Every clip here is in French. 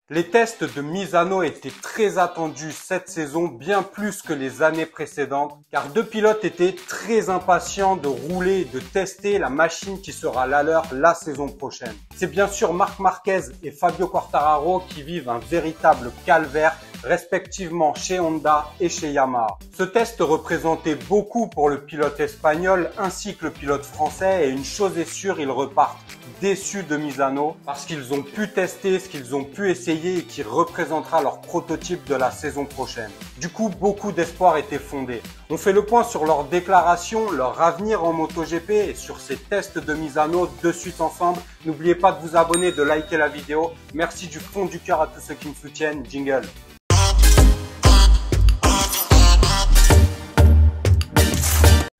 Les tests de Misano étaient très attendus cette saison, bien plus que les années précédentes, car deux pilotes étaient très impatients de rouler et de tester la machine qui sera la leur la saison prochaine. C'est bien sûr Marc Marquez et Fabio Quartararo qui vivent un véritable calvaire, respectivement chez Honda et chez Yamaha. Ce test représentait beaucoup pour le pilote espagnol ainsi que le pilote français, et une chose est sûre, ils repartent déçus de Misano parce qu'ils ont pu tester ce qu'ils ont pu essayer et qui représentera leur prototype de la saison prochaine. Du coup, beaucoup d'espoir étaient fondés. On fait le point sur leurs déclarations, leur avenir en MotoGP et sur ces tests de Misano de suite ensemble. N'oubliez pas de vous abonner, de liker la vidéo. Merci du fond du cœur à tous ceux qui me soutiennent. Jingle.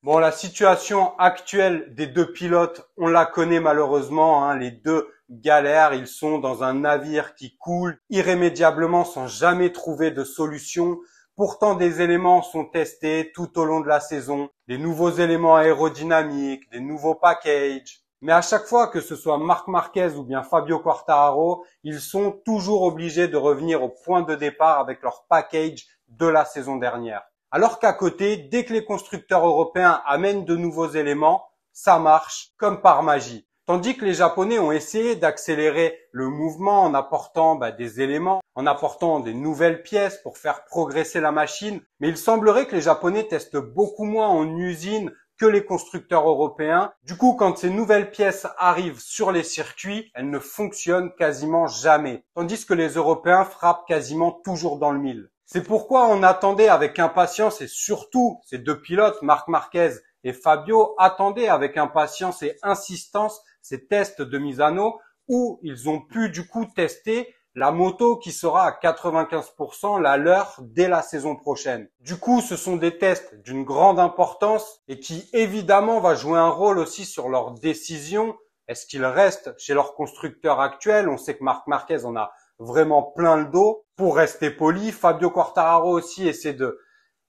Bon, la situation actuelle des deux pilotes, on la connaît malheureusement, hein, les deux galèrent, ils sont dans un navire qui coule irrémédiablement sans jamais trouver de solution. Pourtant, des éléments sont testés tout au long de la saison, des nouveaux éléments aérodynamiques, des nouveaux packages. Mais à chaque fois, que ce soit Marc Marquez ou bien Fabio Quartararo, ils sont toujours obligés de revenir au point de départ avec leur package de la saison dernière. Alors qu'à côté, dès que les constructeurs européens amènent de nouveaux éléments, ça marche comme par magie. Tandis que les Japonais ont essayé d'accélérer le mouvement en apportant des éléments, en apportant des nouvelles pièces pour faire progresser la machine. Mais il semblerait que les Japonais testent beaucoup moins en usine que les constructeurs européens. Du coup, quand ces nouvelles pièces arrivent sur les circuits, elles ne fonctionnent quasiment jamais. Tandis que les Européens frappent quasiment toujours dans le mille. C'est pourquoi on attendait avec impatience, et surtout ces deux pilotes, Marc Marquez et Fabio, attendaient avec impatience et insistance ces tests de Misano où ils ont pu du coup tester la moto qui sera à 95% la leur dès la saison prochaine. Du coup, ce sont des tests d'une grande importance et qui évidemment va jouer un rôle aussi sur leur décision. Est-ce qu'ils restent chez leur constructeur actuel? On sait que Marc Marquez en a vraiment plein le dos. Pour rester poli, Fabio Quartararo aussi essaie de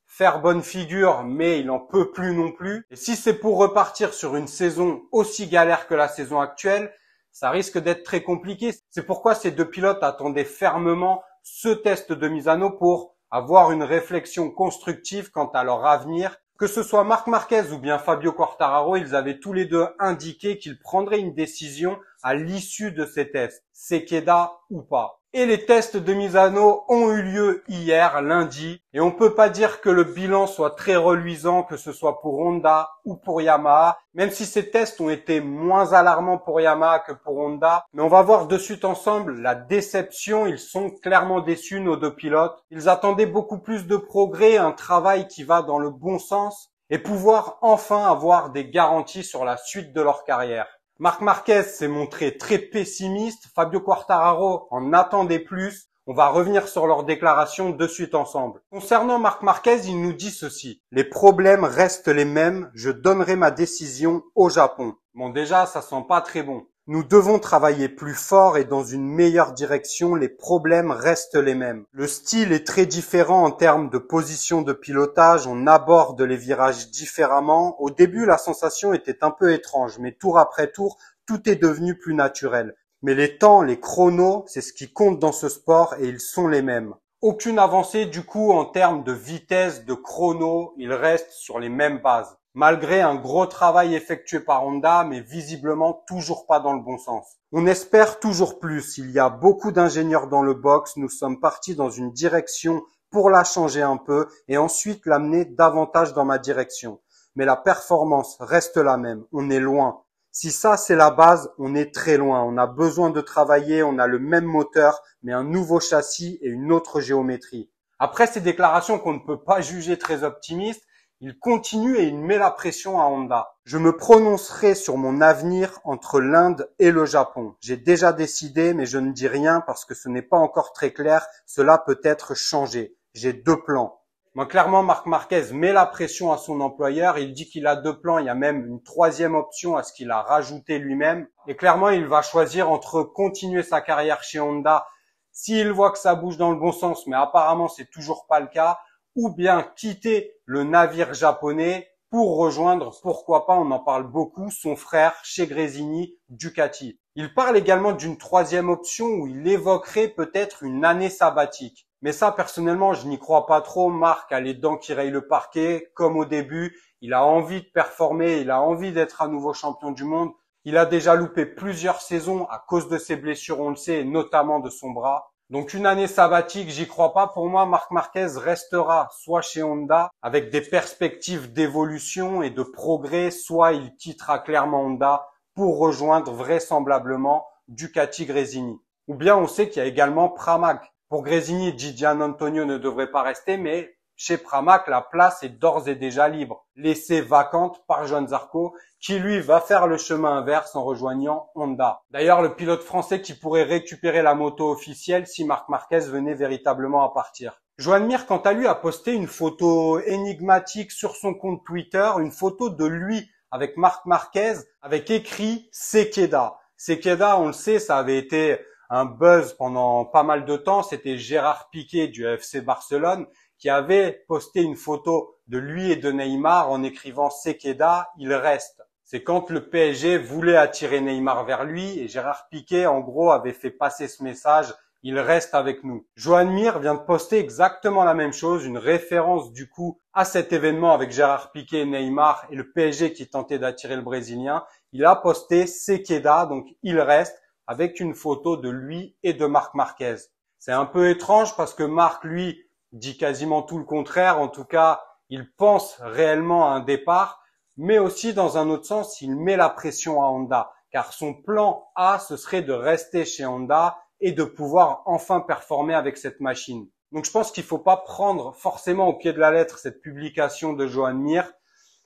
faire bonne figure, mais il n'en peut plus non plus. Et si c'est pour repartir sur une saison aussi galère que la saison actuelle, ça risque d'être très compliqué. C'est pourquoi ces deux pilotes attendaient fermement ce test de Misano pour avoir une réflexion constructive quant à leur avenir. Que ce soit Marc Marquez ou bien Fabio Quartararo, ils avaient tous les deux indiqué qu'ils prendraient une décision à l'issue de ces tests, Sekeda ou pas. Et les tests de Misano ont eu lieu hier, lundi, et on peut pas dire que le bilan soit très reluisant, que ce soit pour Honda ou pour Yamaha, même si ces tests ont été moins alarmants pour Yamaha que pour Honda. Mais on va voir de suite ensemble la déception. Ils sont clairement déçus, nos deux pilotes. Ils attendaient beaucoup plus de progrès, un travail qui va dans le bon sens, et pouvoir enfin avoir des garanties sur la suite de leur carrière. Marc Marquez s'est montré très pessimiste, Fabio Quartararo en attendait plus. On va revenir sur leurs déclarations de suite ensemble. Concernant Marc Marquez, il nous dit ceci: les problèmes restent les mêmes, je donnerai ma décision au Japon. Bon, déjà, ça sent pas très bon. Nous devons travailler plus fort et dans une meilleure direction, les problèmes restent les mêmes. Le style est très différent en termes de position de pilotage, on aborde les virages différemment. Au début, la sensation était un peu étrange, mais tour après tour, tout est devenu plus naturel. Mais les temps, les chronos, c'est ce qui compte dans ce sport et ils sont les mêmes. Aucune avancée du coup en termes de vitesse, de chrono, ils restent sur les mêmes bases. Malgré un gros travail effectué par Honda, mais visiblement toujours pas dans le bon sens. On espère toujours plus. Il y a beaucoup d'ingénieurs dans le box. Nous sommes partis dans une direction pour la changer un peu et ensuite l'amener davantage dans ma direction. Mais la performance reste la même. On est loin. Si ça c'est la base, on est très loin. On a besoin de travailler. On a le même moteur, mais un nouveau châssis et une autre géométrie. Après ces déclarations qu'on ne peut pas juger très optimistes, il continue et il met la pression à Honda. Je me prononcerai sur mon avenir entre l'Inde et le Japon. J'ai déjà décidé, mais je ne dis rien parce que ce n'est pas encore très clair. Cela peut être changé. J'ai deux plans. Moi, clairement, Marc Marquez met la pression à son employeur. Il dit qu'il a deux plans. Il y a même une troisième option à ce qu'il a rajouté lui-même. Et clairement, il va choisir entre continuer sa carrière chez Honda s'il voit que ça bouge dans le bon sens, mais apparemment, c'est toujours pas le cas, ou bien quitter le navire japonais pour rejoindre, pourquoi pas, on en parle beaucoup, son frère chez Gresini, Ducati. Il parle également d'une troisième option où il évoquerait peut-être une année sabbatique. Mais ça, personnellement, je n'y crois pas trop. Marc a les dents qui rayent le parquet, comme au début. Il a envie de performer, il a envie d'être à nouveau champion du monde. Il a déjà loupé plusieurs saisons à cause de ses blessures, on le sait, et notamment de son bras. Donc une année sabbatique, j'y crois pas. Pour moi, Marc Marquez restera soit chez Honda avec des perspectives d'évolution et de progrès, soit il quittera clairement Honda pour rejoindre vraisemblablement Ducati Gresini. Ou bien on sait qu'il y a également Pramac. Pour Gresini, Gian Antonio ne devrait pas rester, mais chez Pramac, la place est d'ores et déjà libre, laissée vacante par Johann Zarco, qui lui va faire le chemin inverse en rejoignant Honda. D'ailleurs, le pilote français qui pourrait récupérer la moto officielle si Marc Marquez venait véritablement à partir. Joan Mir, quant à lui, a posté une photo énigmatique sur son compte Twitter, une photo de lui avec Marc Marquez, avec écrit Sekeda. Sekeda, on le sait, ça avait été un buzz pendant pas mal de temps. C'était Gérard Piqué du FC Barcelone qui avait posté une photo de lui et de Neymar en écrivant Sekeda, il reste. C'est quand le PSG voulait attirer Neymar vers lui et Gérard Piqué, en gros, avait fait passer ce message, il reste avec nous. Joan Mir vient de poster exactement la même chose, une référence du coup à cet événement avec Gérard Piqué et Neymar et le PSG qui tentait d'attirer le Brésilien. Il a posté Sekeda, donc il reste, avec une photo de lui et de Marc Marquez. C'est un peu étrange parce que Marc, lui, dit quasiment tout le contraire. En tout cas, il pense réellement à un départ, mais aussi dans un autre sens, il met la pression à Honda, car son plan A, ce serait de rester chez Honda et de pouvoir enfin performer avec cette machine. Donc je pense qu'il ne faut pas prendre forcément au pied de la lettre cette publication de Joan Mir,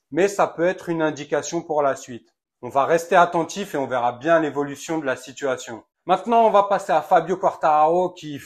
mais ça peut être une indication pour la suite. On va rester attentif et on verra bien l'évolution de la situation. Maintenant, on va passer à Fabio Quartararo qui,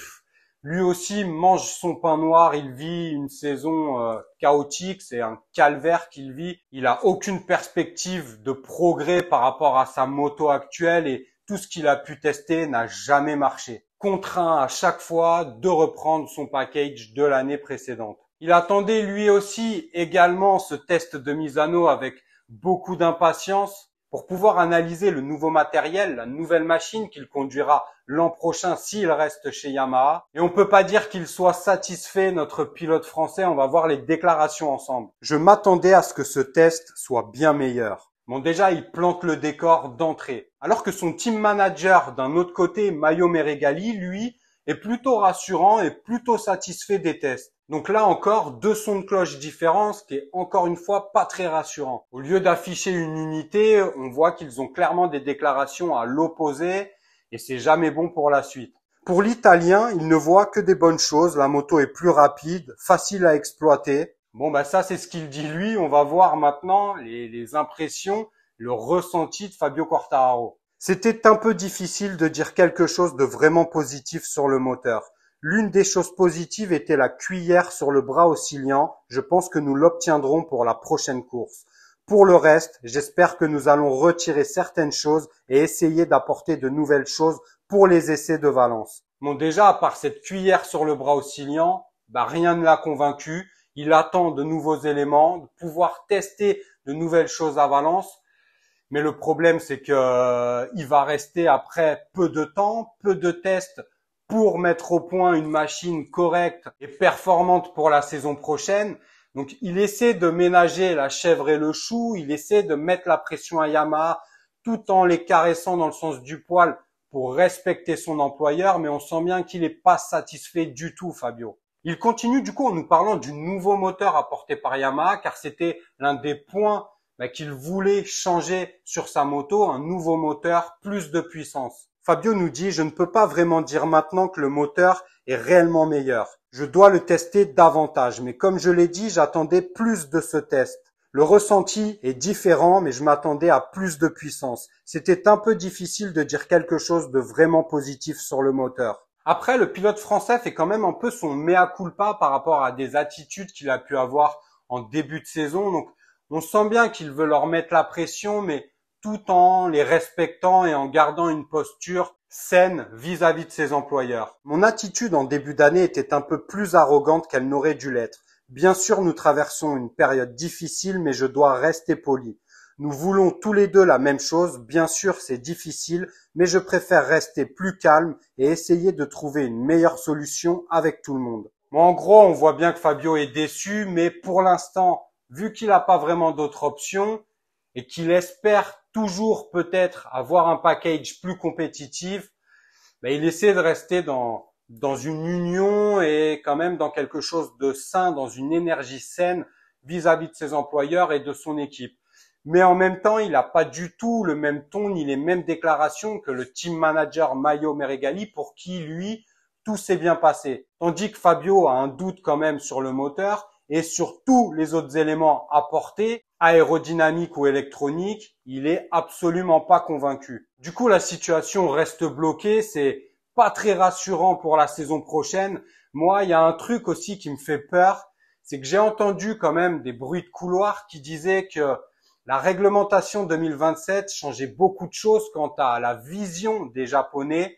lui aussi, mange son pain noir. Il vit une saison chaotique, c'est un calvaire qu'il vit. Il a aucune perspective de progrès par rapport à sa moto actuelle et tout ce qu'il a pu tester n'a jamais marché. Contraint à chaque fois de reprendre son package de l'année précédente. Il attendait lui aussi également ce test de Misano avec beaucoup d'impatience pour pouvoir analyser le nouveau matériel, la nouvelle machine qu'il conduira l'an prochain s'il reste chez Yamaha. Et on peut pas dire qu'il soit satisfait, notre pilote français. On va voir les déclarations ensemble. Je m'attendais à ce que ce test soit bien meilleur. Bon, déjà, il plante le décor d'entrée. Alors que son team manager, d'un autre côté, Maio Meregali, lui, est plutôt rassurant et plutôt satisfait des tests. Donc là encore, deux sons de cloche différents, ce qui est encore une fois pas très rassurant. Au lieu d'afficher une unité, on voit qu'ils ont clairement des déclarations à l'opposé et c'est jamais bon pour la suite. Pour l'Italien, il ne voit que des bonnes choses. La moto est plus rapide, facile à exploiter. Bon, ça c'est ce qu'il dit lui. On va voir maintenant les impressions, le ressenti de Fabio Quartararo. C'était un peu difficile de dire quelque chose de vraiment positif sur le moteur. L'une des choses positives était la cuillère sur le bras oscillant. Je pense que nous l'obtiendrons pour la prochaine course. Pour le reste, j'espère que nous allons retirer certaines choses et essayer d'apporter de nouvelles choses pour les essais de Valence. Bon, déjà, à part cette cuillère sur le bras oscillant, rien ne l'a convaincu. Il attend de nouveaux éléments, de pouvoir tester de nouvelles choses à Valence. Mais le problème, c'est que il va rester après peu de temps, peu de tests pour mettre au point une machine correcte et performante pour la saison prochaine. Donc, il essaie de ménager la chèvre et le chou. Il essaie de mettre la pression à Yamaha tout en les caressant dans le sens du poil pour respecter son employeur. Mais on sent bien qu'il n'est pas satisfait du tout, Fabio. Il continue du coup en nous parlant du nouveau moteur apporté par Yamaha car c'était l'un des points qu'il voulait changer sur sa moto, un nouveau moteur, plus de puissance. Fabio nous dit « Je ne peux pas vraiment dire maintenant que le moteur est réellement meilleur. Je dois le tester davantage, mais comme je l'ai dit, j'attendais plus de ce test. Le ressenti est différent, mais je m'attendais à plus de puissance. C'était un peu difficile de dire quelque chose de vraiment positif sur le moteur. » Après, le pilote français fait quand même un peu son mea culpa par rapport à des attitudes qu'il a pu avoir en début de saison. Donc, on sent bien qu'il veut leur mettre la pression, mais tout en les respectant et en gardant une posture saine vis-à-vis de ses employeurs. Mon attitude en début d'année était un peu plus arrogante qu'elle n'aurait dû l'être. Bien sûr, nous traversons une période difficile, mais je dois rester poli. Nous voulons tous les deux la même chose. Bien sûr, c'est difficile, mais je préfère rester plus calme et essayer de trouver une meilleure solution avec tout le monde. Bon, en gros, on voit bien que Fabio est déçu, mais pour l'instant, vu qu'il n'a pas vraiment d'autres options et qu'il espère toujours peut-être avoir un package plus compétitif, ben, il essaie de rester dans une union et quand même dans quelque chose de sain, dans une énergie saine vis-à-vis de ses employeurs et de son équipe. Mais en même temps, il n'a pas du tout le même ton ni les mêmes déclarations que le team manager Maio Meregali pour qui, lui, tout s'est bien passé. Tandis que Fabio a un doute quand même sur le moteur et sur tous les autres éléments apportés, aérodynamique ou électronique, il est absolument pas convaincu. Du coup, la situation reste bloquée, c'est pas très rassurant pour la saison prochaine. Moi, il y a un truc aussi qui me fait peur, c'est que j'ai entendu quand même des bruits de couloir qui disaient que la réglementation 2027 changeait beaucoup de choses quant à la vision des Japonais,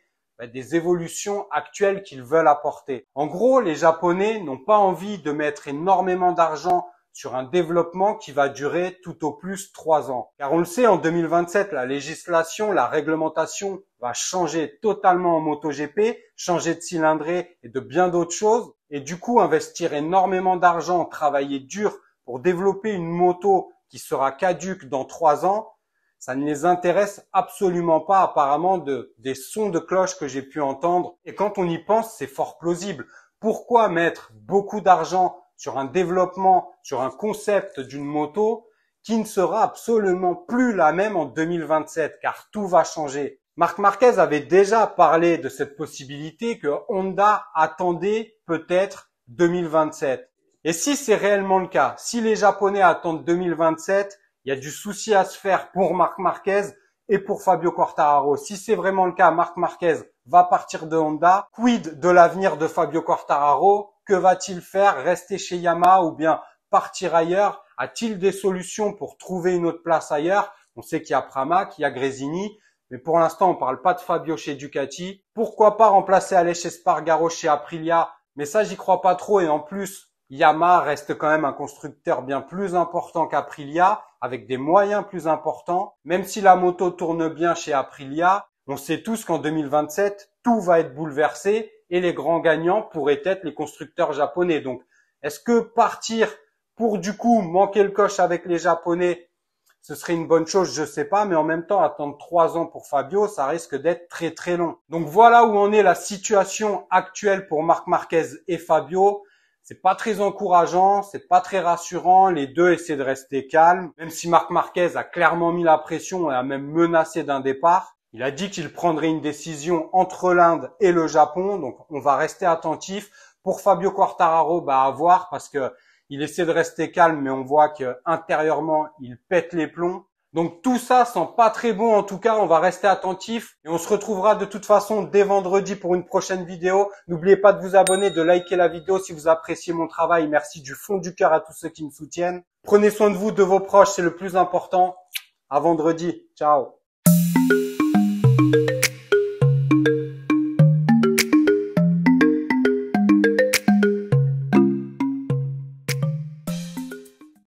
des évolutions actuelles qu'ils veulent apporter. En gros, les Japonais n'ont pas envie de mettre énormément d'argent sur un développement qui va durer tout au plus 3 ans. Car on le sait, en 2027, la législation, la réglementation va changer totalement en MotoGP, changer de cylindrée et de bien d'autres choses. Et du coup, investir énormément d'argent, travailler dur pour développer une moto qui sera caduque dans 3 ans, ça ne les intéresse absolument pas apparemment des sons de cloche que j'ai pu entendre. Et quand on y pense, c'est fort plausible. Pourquoi mettre beaucoup d'argent sur un développement, sur un concept d'une moto qui ne sera absolument plus la même en 2027 car tout va changer. Marc Marquez avait déjà parlé de cette possibilité que Honda attendait peut-être 2027. Et si c'est réellement le cas, si les Japonais attendent 2027, il y a du souci à se faire pour Marc Marquez et pour Fabio Quartararo. Si c'est vraiment le cas, Marc Marquez va partir de Honda. Quid de l'avenir de Fabio Quartararo? Que va-t-il faire? Rester chez Yamaha ou bien partir ailleurs? A-t-il des solutions pour trouver une autre place ailleurs? On sait qu'il y a Pramac, qu'il y a Gresini, mais pour l'instant, on ne parle pas de Fabio chez Ducati. Pourquoi pas remplacer Aleix Espargaro chez Aprilia? Mais ça, j'y crois pas trop et en plus, Yamaha reste quand même un constructeur bien plus important qu'Aprilia, avec des moyens plus importants. Même si la moto tourne bien chez Aprilia, on sait tous qu'en 2027, tout va être bouleversé et les grands gagnants pourraient être les constructeurs japonais. Donc, est-ce que partir pour du coup manquer le coche avec les Japonais, ce serait une bonne chose? Je sais pas, mais en même temps, attendre 3 ans pour Fabio, ça risque d'être très très long. Donc voilà où en est la situation actuelle pour Marc Marquez et Fabio. C'est pas très encourageant, c'est pas très rassurant. Les deux essaient de rester calmes, même si Marc Marquez a clairement mis la pression et a même menacé d'un départ. Il a dit qu'il prendrait une décision entre l'Inde et le Japon, donc on va rester attentif. Pour Fabio Quartararo, à voir parce que il essaie de rester calme, mais on voit que intérieurement il pète les plombs. Donc tout ça sent pas très bon. En tout cas, on va rester attentif et on se retrouvera de toute façon dès vendredi pour une prochaine vidéo. N'oubliez pas de vous abonner, de liker la vidéo si vous appréciez mon travail. Merci du fond du cœur à tous ceux qui me soutiennent. Prenez soin de vous, de vos proches, c'est le plus important. À vendredi. Ciao.